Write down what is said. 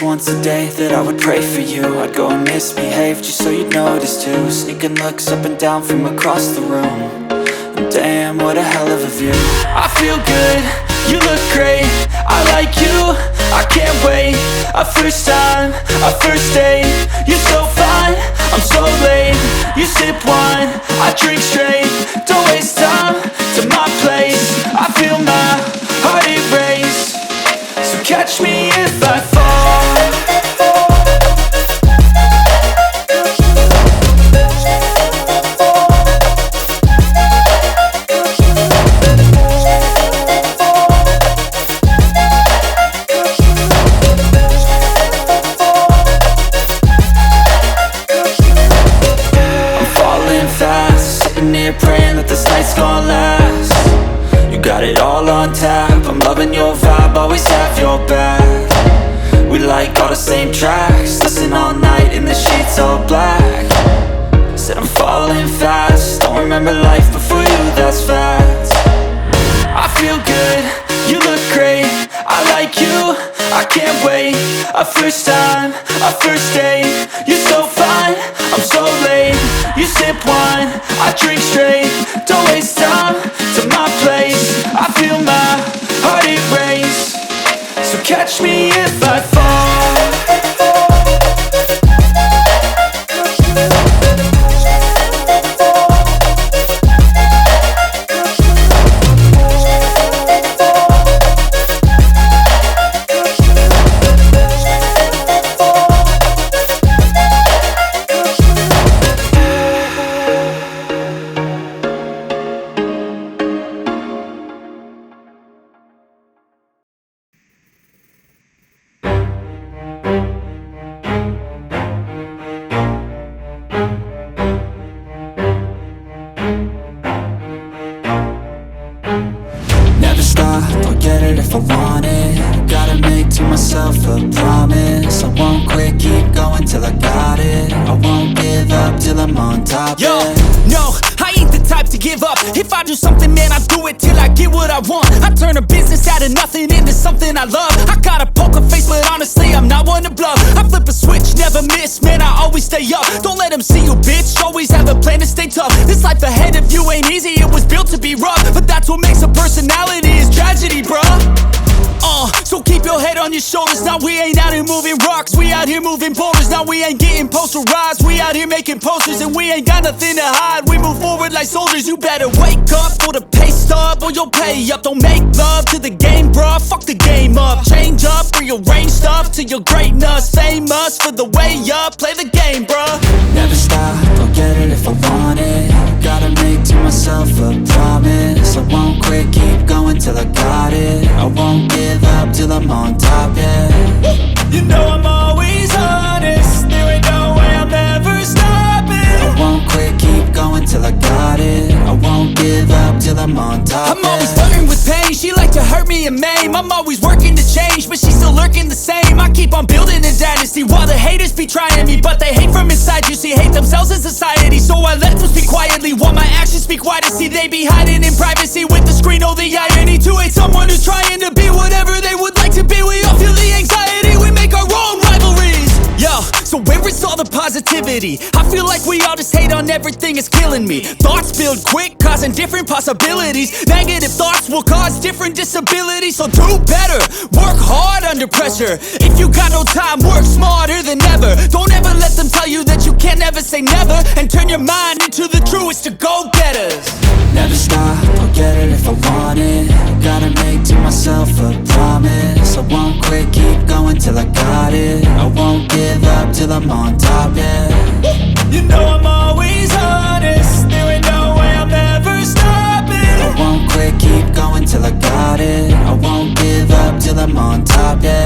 once a day that I would pray for you. I'd go and misbehave just so you'd notice too. Sneaking looks up and down from across the room. And damn, what a hell of a view. I feel good, you look great, I like you, I can't wait. A first time, a first date, you're so fine, I'm so late. You sip wine, I drink straight. Don't waste time to my place. I feel my heart erase. So catch me if I fall. Praying that this night's gonna last. You got it all on tap, I'm loving your vibe, always have your back. We like all the same tracks, listen all night in the sheets all black. Said I'm falling fast, don't remember life before you, that's facts. I feel good, you look great, I like you, I can't wait. A first time, a first date, you're so fine, I'm so late. You sip wine, I drink straight. Don't waste time to my place. I feel my heart erase. So catch me if I fall. I'll get it if I want it. Gotta make to myself a promise. I won't quit, keep going till I got it. I won't give up till I'm on top. Yo, no, I ain't the type to give up. If I do something, man, I do it till I get what I want. I turn a business out of nothing into something I love. I got a poker face, but honestly, I'm not one to bluff. I flip a switch, never miss, man, I always stay up. Don't let them see you, bitch, always have a plan to stay tough. This life ahead of you ain't easy, it was built to be rough. But that's what makes a personality, is tragedy, bruh. So keep your head on your shoulders. Now we ain't out here moving rocks, we out here moving boulders. Now we ain't getting posterized, we out here making posters. And we ain't got nothing to hide, we move forward like soldiers. You better wake up for the pay stub, or you'll pay up. Don't make love to the game, bruh, fuck the game up. Change up, rearrange stuff to your greatness. Famous for the way up, play the game, bruh. Never stop, I'll get it if I want it. Gotta make to myself a promise. I won't quit, keep going till I got it. I won't give up till I'm on top, yeah. You know I'm always honest, there ain't no way I'm ever stopping. I won't quit, keep going till I got it. I won't give up till I'm on top, I'm always flirting with pain, she like to hurt me and maim. I'm always working to change, but she's still lurking the same. I keep on building a dynasty while the haters be trying me. But they hate from inside, you see, hate themselves in society. So I let them speak quietly while my actions speak wider. See, they be hiding in privacy with the screen, oh the irony. To hate someone who's trying to be whatever they would like to be. We all feel the anxiety, we make our own rivalries. Yo, so where is all the positivity? I feel like we all just hate on everything, it's killing me. Thoughts build quick, causing different possibilities. Negative thoughts will cause different disabilities. So do better, work hard under pressure. If you got no time, work smarter than ever. Don't ever let them tell you that you can't never say never. And turn your mind into the truest of go-getters. Never stop, I'll get it if I want it. Gotta make to myself a promise. I won't quit, keep going till I got it. I won't give up till I'm on top, yeah. You know I'm always honest, there ain't no way I'm ever stopping. I won't quit, keep going till I got it. I won't give up till I'm on top, yeah.